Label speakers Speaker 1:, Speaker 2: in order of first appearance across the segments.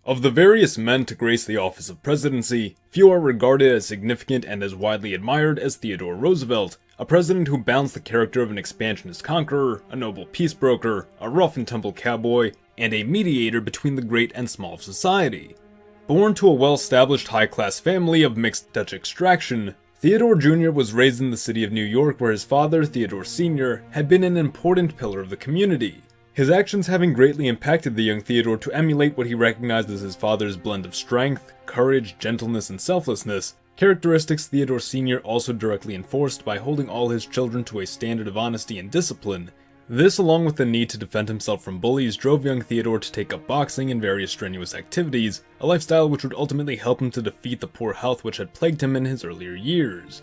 Speaker 1: Of the various men to grace the office of presidency, few are regarded as significant and as widely admired as Theodore Roosevelt, a president who balanced the character of an expansionist conqueror, a noble peace broker, a rough-and-tumble cowboy, and a mediator between the great and small of society. Born to a well-established high-class family of mixed Dutch extraction, Theodore Jr. was raised in the city of New York where his father, Theodore Sr., had been an important pillar of the community. His actions having greatly impacted the young Theodore to emulate what he recognized as his father's blend of strength, courage, gentleness, and selflessness, characteristics Theodore Sr. also directly enforced by holding all his children to a standard of honesty and discipline. This, along with the need to defend himself from bullies, drove young Theodore to take up boxing and various strenuous activities, a lifestyle which would ultimately help him to defeat the poor health which had plagued him in his earlier years.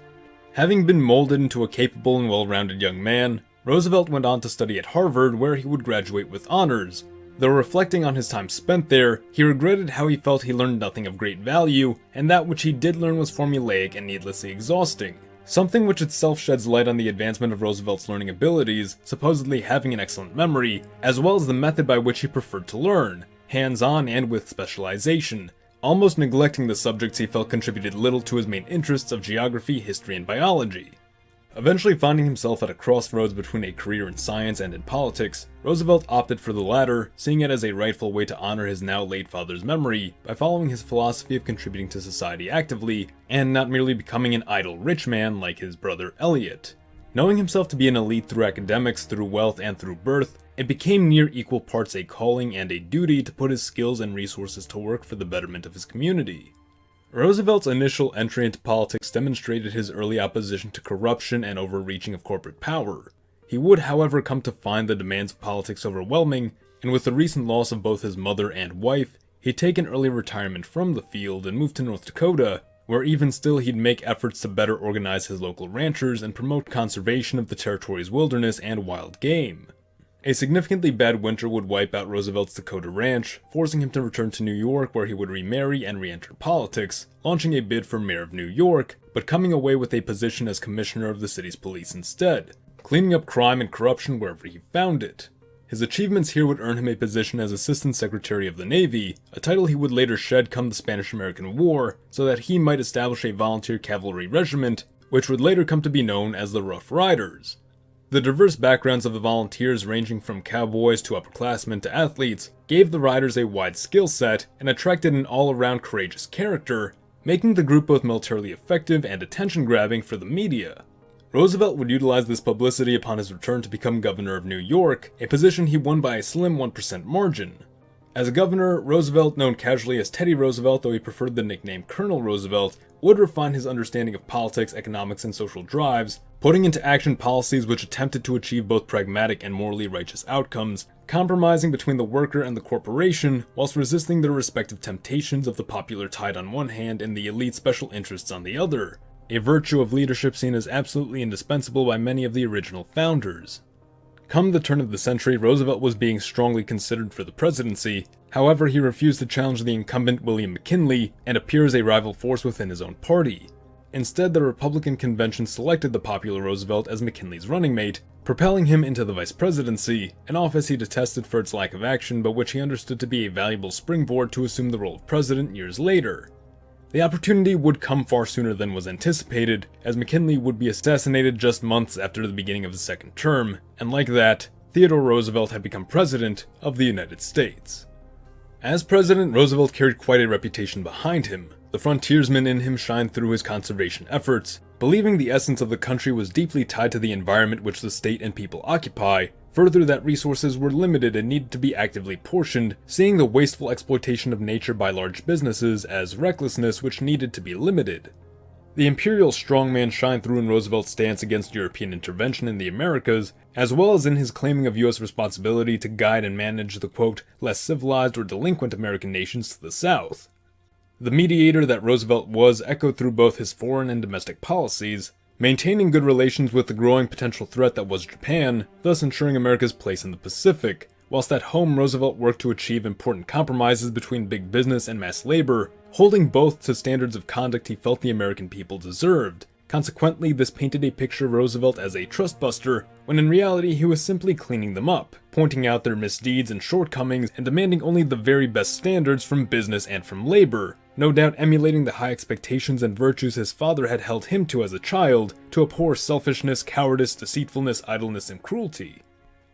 Speaker 1: Having been molded into a capable and well-rounded young man, Roosevelt went on to study at Harvard, where he would graduate with honors. Though reflecting on his time spent there, he regretted how he felt he learned nothing of great value, and that which he did learn was formulaic and needlessly exhausting. Something which itself sheds light on the advancement of Roosevelt's learning abilities, supposedly having an excellent memory, as well as the method by which he preferred to learn, hands-on and with specialization, almost neglecting the subjects he felt contributed little to his main interests of geography, history, and biology. Eventually finding himself at a crossroads between a career in science and in politics, Roosevelt opted for the latter, seeing it as a rightful way to honor his now late father's memory by following his philosophy of contributing to society actively, and not merely becoming an idle rich man like his brother Elliot. Knowing himself to be an elite through academics, through wealth, and through birth, it became near equal parts a calling and a duty to put his skills and resources to work for the betterment of his community. Roosevelt's initial entry into politics demonstrated his early opposition to corruption and overreaching of corporate power. He would, however, come to find the demands of politics overwhelming, and with the recent loss of both his mother and wife, he'd take an early retirement from the field and moved to North Dakota, where even still he'd make efforts to better organize his local ranchers and promote conservation of the territory's wilderness and wild game. A significantly bad winter would wipe out Roosevelt's Dakota ranch, forcing him to return to New York where he would remarry and re-enter politics, launching a bid for mayor of New York, but coming away with a position as commissioner of the city's police instead, cleaning up crime and corruption wherever he found it. His achievements here would earn him a position as Assistant Secretary of the Navy, a title he would later shed come the Spanish-American War, so that he might establish a volunteer cavalry regiment, which would later come to be known as the Rough Riders. The diverse backgrounds of the volunteers, ranging from cowboys to upperclassmen to athletes, gave the riders a wide skill set and attracted an all-around courageous character, making the group both militarily effective and attention-grabbing for the media. Roosevelt would utilize this publicity upon his return to become governor of New York, a position he won by a slim 1% margin. As a governor, Roosevelt, known casually as Teddy Roosevelt, though he preferred the nickname Colonel Roosevelt, would refine his understanding of politics, economics, and social drives, putting into action policies which attempted to achieve both pragmatic and morally righteous outcomes, compromising between the worker and the corporation, whilst resisting the respective temptations of the popular tide on one hand and the elite special interests on the other, a virtue of leadership seen as absolutely indispensable by many of the original founders. Come the turn of the century, Roosevelt was being strongly considered for the presidency. However, he refused to challenge the incumbent William McKinley and appear as a rival force within his own party. Instead, the Republican convention selected the popular Roosevelt as McKinley's running mate, propelling him into the vice presidency, an office he detested for its lack of action but which he understood to be a valuable springboard to assume the role of president years later. The opportunity would come far sooner than was anticipated, as McKinley would be assassinated just months after the beginning of his second term, and like that, Theodore Roosevelt had become President of the United States. As president, Roosevelt carried quite a reputation behind him. The frontiersman in him shined through his conservation efforts, believing the essence of the country was deeply tied to the environment which the state and people occupy, further that resources were limited and needed to be actively portioned, seeing the wasteful exploitation of nature by large businesses as recklessness which needed to be limited. The imperial strongman shined through in Roosevelt's stance against European intervention in the Americas, as well as in his claiming of U.S. responsibility to guide and manage the, quote, less civilized or delinquent American nations to the south. The mediator that Roosevelt was echoed through both his foreign and domestic policies, maintaining good relations with the growing potential threat that was Japan, thus ensuring America's place in the Pacific, whilst at home Roosevelt worked to achieve important compromises between big business and mass labor, holding both to standards of conduct he felt the American people deserved, Consequently, this painted a picture of Roosevelt as a trustbuster, when in reality he was simply cleaning them up, pointing out their misdeeds and shortcomings, and demanding only the very best standards from business and from labor, no doubt emulating the high expectations and virtues his father had held him to as a child, to abhor selfishness, cowardice, deceitfulness, idleness, and cruelty.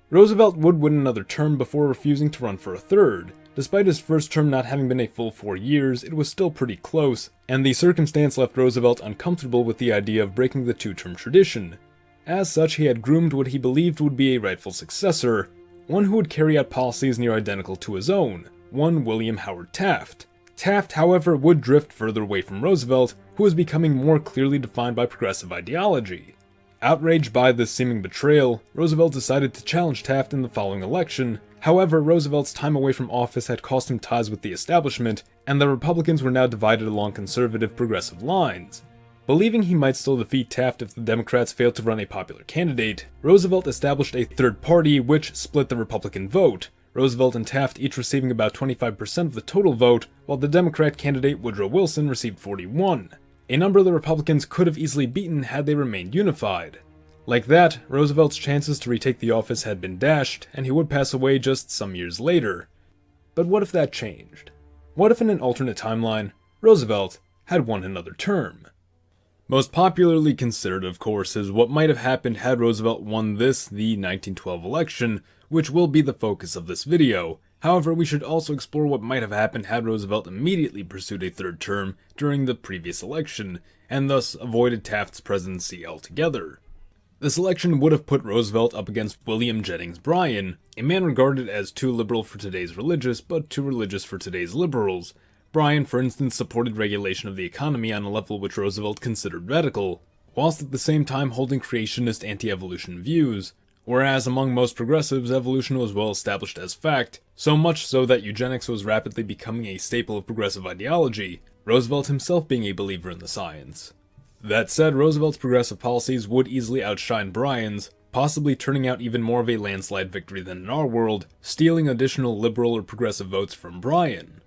Speaker 1: Roosevelt would win another term before refusing to run for a third. Despite his first term not having been a full 4 years, it was still pretty close, and the circumstance left Roosevelt uncomfortable with the idea of breaking the two-term tradition. As such, he had groomed what he believed would be a rightful successor, one who would carry out policies near identical to his own, one William Howard Taft. Taft, however, would drift further away from Roosevelt, who was becoming more clearly defined by progressive ideology. Outraged by this seeming betrayal, Roosevelt decided to challenge Taft in the following election. However, Roosevelt's time away from office had cost him ties with the establishment, and the Republicans were now divided along conservative progressive lines. Believing he might still defeat Taft if the Democrats failed to run a popular candidate, Roosevelt established a third party which split the Republican vote, Roosevelt and Taft each receiving about 25% of the total vote, while the Democrat candidate Woodrow Wilson received 41%. A number the Republicans could have easily beaten had they remained unified. Like that, Roosevelt's chances to retake the office had been dashed, and he would pass away just some years later. But what if that changed? What if in an alternate timeline, Roosevelt had won another term? Most popularly considered, of course, is what might have happened had Roosevelt won the 1912 election, which will be the focus of this video. However, we should also explore what might have happened had Roosevelt immediately pursued a third term during the previous election, and thus avoided Taft's presidency altogether. This election would have put Roosevelt up against William Jennings Bryan, a man regarded as too liberal for today's religious, but too religious for today's liberals. Bryan, for instance, supported regulation of the economy on a level which Roosevelt considered radical, whilst at the same time holding creationist anti-evolution views. Whereas among most progressives, evolution was well established as fact, so much so that eugenics was rapidly becoming a staple of progressive ideology, Roosevelt himself being a believer in the science. That said, Roosevelt's progressive policies would easily outshine Bryan's, possibly turning out even more of a landslide victory than in our world, stealing additional liberal or progressive votes from Bryan.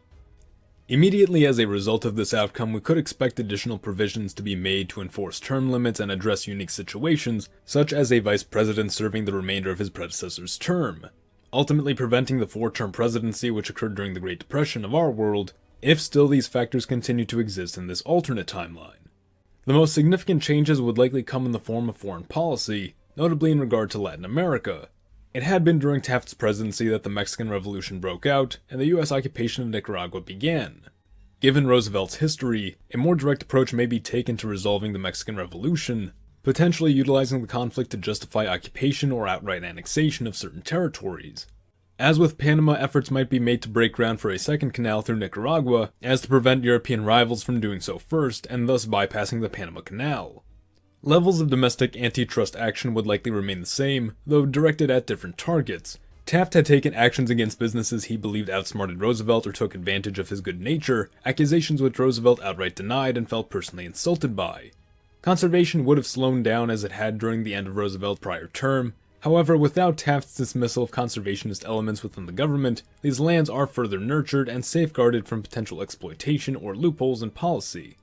Speaker 1: Immediately as a result of this outcome, we could expect additional provisions to be made to enforce term limits and address unique situations, such as a vice president serving the remainder of his predecessor's term, ultimately preventing the 4-term presidency which occurred during the Great Depression of our world, if still these factors continue to exist in this alternate timeline. The most significant changes would likely come in the form of foreign policy, notably in regard to Latin America. It had been during Taft's presidency that the Mexican Revolution broke out, and the US occupation of Nicaragua began. Given Roosevelt's history, a more direct approach may be taken to resolving the Mexican Revolution, potentially utilizing the conflict to justify occupation or outright annexation of certain territories. As with Panama, efforts might be made to break ground for a second canal through Nicaragua, as to prevent European rivals from doing so first, and thus bypassing the Panama Canal. Levels of domestic antitrust action would likely remain the same, though directed at different targets. Taft had taken actions against businesses he believed outsmarted Roosevelt or took advantage of his good nature, accusations which Roosevelt outright denied and felt personally insulted by. Conservation would have slowed down as it had during the end of Roosevelt's prior term. However, without Taft's dismissal of conservationist elements within the government, these lands are further nurtured and safeguarded from potential exploitation or loopholes in policy.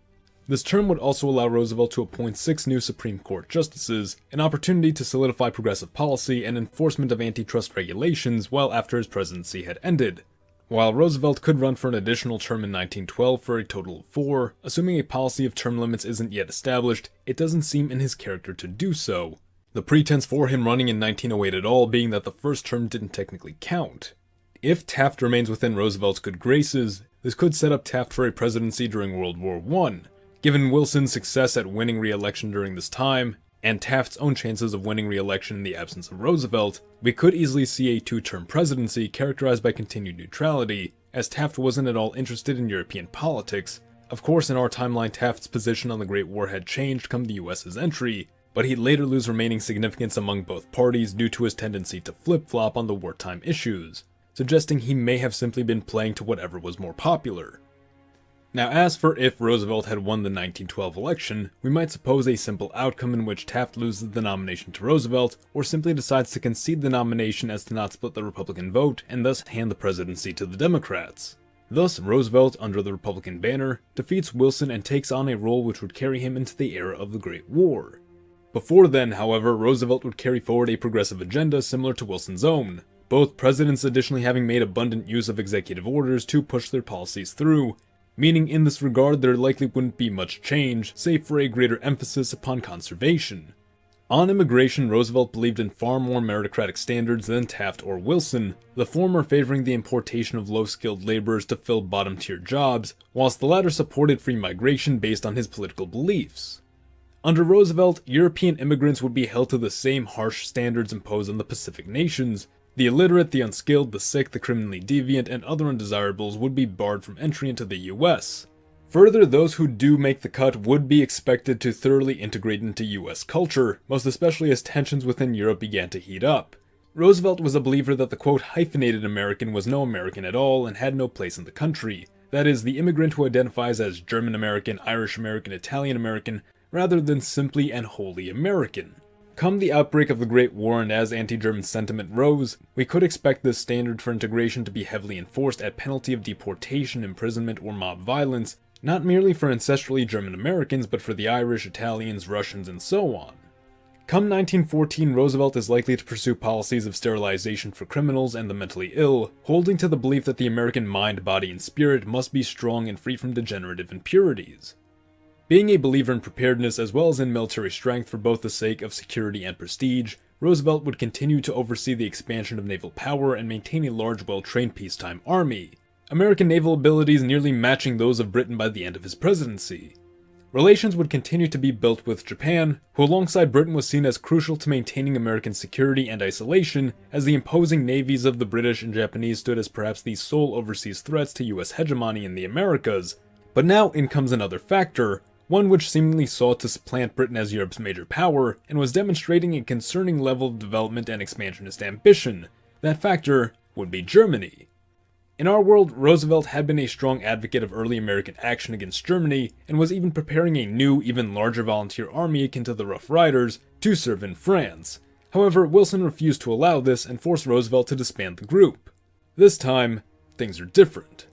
Speaker 1: This term would also allow Roosevelt to appoint 6 new Supreme Court justices, an opportunity to solidify progressive policy and enforcement of antitrust regulations well after his presidency had ended. While Roosevelt could run for an additional term in 1912 for a total of 4, assuming a policy of term limits isn't yet established, it doesn't seem in his character to do so. The pretense for him running in 1908 at all being that the first term didn't technically count. If Taft remains within Roosevelt's good graces, this could set up Taft for a presidency during World War I. Given Wilson's success at winning re-election during this time, and Taft's own chances of winning re-election in the absence of Roosevelt, we could easily see a 2-term presidency characterized by continued neutrality, as Taft wasn't at all interested in European politics. Of course, in our timeline, Taft's position on the Great War had changed come the US's entry, but he'd later lose remaining significance among both parties due to his tendency to flip-flop on the wartime issues, suggesting he may have simply been playing to whatever was more popular. Now, as for if Roosevelt had won the 1912 election, we might suppose a simple outcome in which Taft loses the nomination to Roosevelt, or simply decides to concede the nomination as to not split the Republican vote, and thus hand the presidency to the Democrats. Thus, Roosevelt, under the Republican banner, defeats Wilson and takes on a role which would carry him into the era of the Great War. Before then, however, Roosevelt would carry forward a progressive agenda similar to Wilson's own, both presidents additionally having made abundant use of executive orders to push their policies through, meaning in this regard there likely wouldn't be much change, save for a greater emphasis upon conservation. On immigration, Roosevelt believed in far more meritocratic standards than Taft or Wilson, the former favoring the importation of low-skilled laborers to fill bottom-tier jobs, whilst the latter supported free migration based on his political beliefs. Under Roosevelt, European immigrants would be held to the same harsh standards imposed on the Pacific nations. The illiterate, the unskilled, the sick, the criminally deviant, and other undesirables would be barred from entry into the US. Further, those who do make the cut would be expected to thoroughly integrate into US culture, most especially as tensions within Europe began to heat up. Roosevelt was a believer that the quote hyphenated American was no American at all and had no place in the country. That is, the immigrant who identifies as German American, Irish American, Italian American, rather than simply and wholly American. Come the outbreak of the Great War and as anti-German sentiment rose, we could expect this standard for integration to be heavily enforced at penalty of deportation, imprisonment, or mob violence, not merely for ancestrally German Americans, but for the Irish, Italians, Russians, and so on. Come 1914, Roosevelt is likely to pursue policies of sterilization for criminals and the mentally ill, holding to the belief that the American mind, body, and spirit must be strong and free from degenerative impurities. Being a believer in preparedness as well as in military strength for both the sake of security and prestige, Roosevelt would continue to oversee the expansion of naval power and maintain a large, well-trained peacetime army, American naval abilities nearly matching those of Britain by the end of his presidency. Relations would continue to be built with Japan, who alongside Britain was seen as crucial to maintaining American security and isolation, as the imposing navies of the British and Japanese stood as perhaps the sole overseas threats to US hegemony in the Americas. But now in comes another factor, one which seemingly sought to supplant Britain as Europe's major power, and was demonstrating a concerning level of development and expansionist ambition. That factor would be Germany. In our world, Roosevelt had been a strong advocate of early American action against Germany, and was even preparing a new, even larger volunteer army akin to the Rough Riders to serve in France. However, Wilson refused to allow this and forced Roosevelt to disband the group. This time, things are different.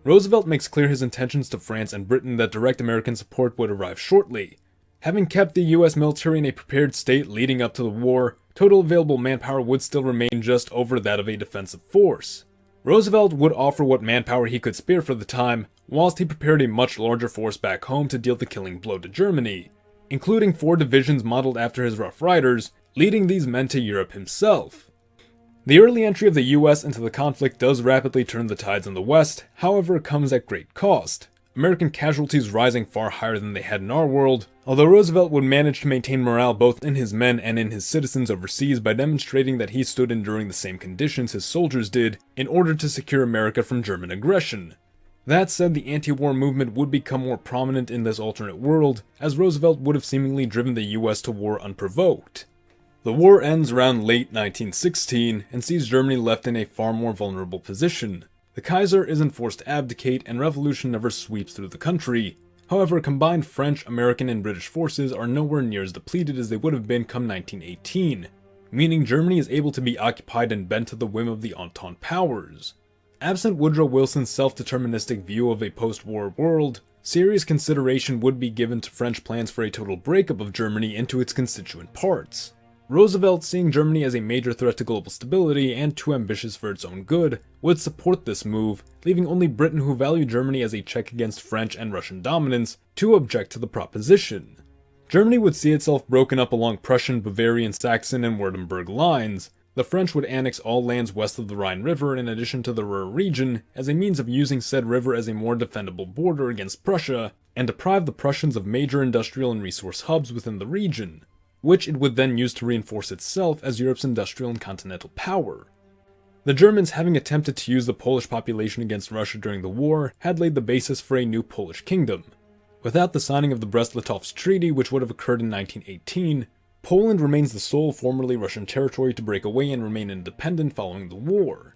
Speaker 1: Roosevelt makes clear his intentions to France and Britain that direct American support would arrive shortly. Having kept the US military in a prepared state leading up to the war, total available manpower would still remain just over that of a defensive force. Roosevelt would offer what manpower he could spare for the time, whilst he prepared a much larger force back home to deal the killing blow to Germany, including 4 divisions modeled after his Rough Riders, leading these men to Europe himself. The early entry of the US into the conflict does rapidly turn the tides in the West, however it comes at great cost, American casualties rising far higher than they had in our world, although Roosevelt would manage to maintain morale both in his men and in his citizens overseas by demonstrating that he stood enduring the same conditions his soldiers did in order to secure America from German aggression. That said, the anti-war movement would become more prominent in this alternate world, as Roosevelt would have seemingly driven the US to war unprovoked. The war ends around late 1916 and sees Germany left in a far more vulnerable position. The Kaiser isn't forced to abdicate, and revolution never sweeps through the country. However, combined French, American, and British forces are nowhere near as depleted as they would have been come 1918, meaning Germany is able to be occupied and bent to the whim of the Entente powers. Absent Woodrow Wilson's self-deterministic view of a post-war world, serious consideration would be given to French plans for a total breakup of Germany into its constituent parts. Roosevelt, seeing Germany as a major threat to global stability and too ambitious for its own good, would support this move, leaving only Britain, who valued Germany as a check against French and Russian dominance, to object to the proposition. Germany would see itself broken up along Prussian, Bavarian, Saxon, and Württemberg lines. The French would annex all lands west of the Rhine River in addition to the Ruhr region, as a means of using said river as a more defendable border against Prussia, and deprive the Prussians of major industrial and resource hubs within the region, which it would then use to reinforce itself as Europe's industrial and continental power. The Germans, having attempted to use the Polish population against Russia during the war, had laid the basis for a new Polish kingdom. Without the signing of the Brest-Litovsk Treaty, which would have occurred in 1918, Poland remains the sole formerly Russian territory to break away and remain independent following the war.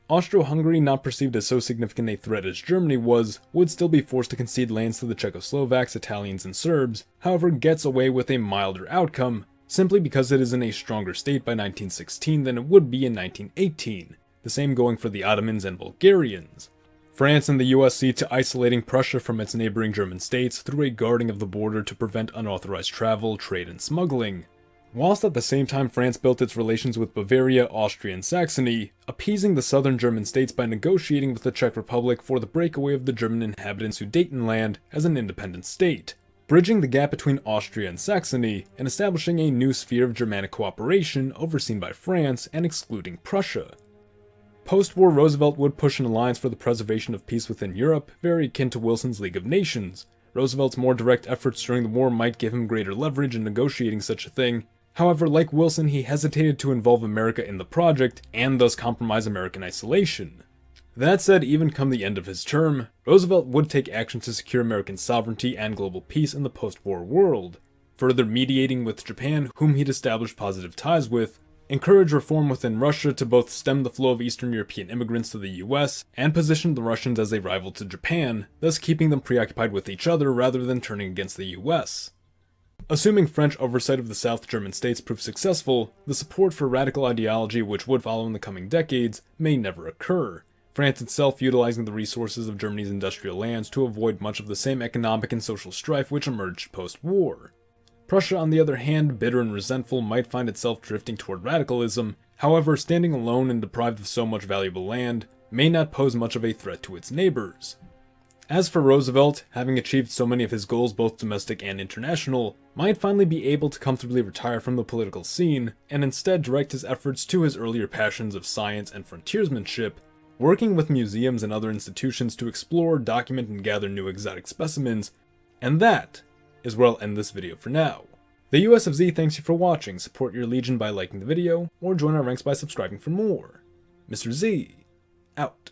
Speaker 1: Austro-Hungary, not perceived as so significant a threat as Germany was, would still be forced to concede lands to the Czechoslovaks, Italians, and Serbs, however gets away with a milder outcome, simply because it is in a stronger state by 1916 than it would be in 1918, the same going for the Ottomans and Bulgarians. France and the US see to isolating Prussia from its neighboring German states through a guarding of the border to prevent unauthorized travel, trade, and smuggling. Whilst at the same time France built its relations with Bavaria, Austria, and Saxony, appeasing the southern German states by negotiating with the Czech Republic for the breakaway of the German inhabitants Sudetenland as an independent state, bridging the gap between Austria and Saxony, and establishing a new sphere of Germanic cooperation overseen by France and excluding Prussia. Post-war Roosevelt would push an alliance for the preservation of peace within Europe, very akin to Wilson's League of Nations. Roosevelt's more direct efforts during the war might give him greater leverage in negotiating such a thing. However, like Wilson, he hesitated to involve America in the project, and thus compromise American isolation. That said, even come the end of his term, Roosevelt would take action to secure American sovereignty and global peace in the post-war world, further mediating with Japan, whom he'd established positive ties with, encourage reform within Russia to both stem the flow of Eastern European immigrants to the US, and position the Russians as a rival to Japan, thus keeping them preoccupied with each other rather than turning against the US. Assuming French oversight of the South German states proved successful, the support for radical ideology which would follow in the coming decades may never occur, France itself utilizing the resources of Germany's industrial lands to avoid much of the same economic and social strife which emerged post-war. Prussia, on the other hand, bitter and resentful, might find itself drifting toward radicalism, however, standing alone and deprived of so much valuable land, may not pose much of a threat to its neighbors. As for Roosevelt, having achieved so many of his goals both domestic and international, might finally be able to comfortably retire from the political scene, and instead direct his efforts to his earlier passions of science and frontiersmanship, working with museums and other institutions to explore, document, and gather new exotic specimens, and that is where I'll end this video for now. The US of Z thanks you for watching. Support your legion by liking the video, or join our ranks by subscribing for more. Mr. Z, out.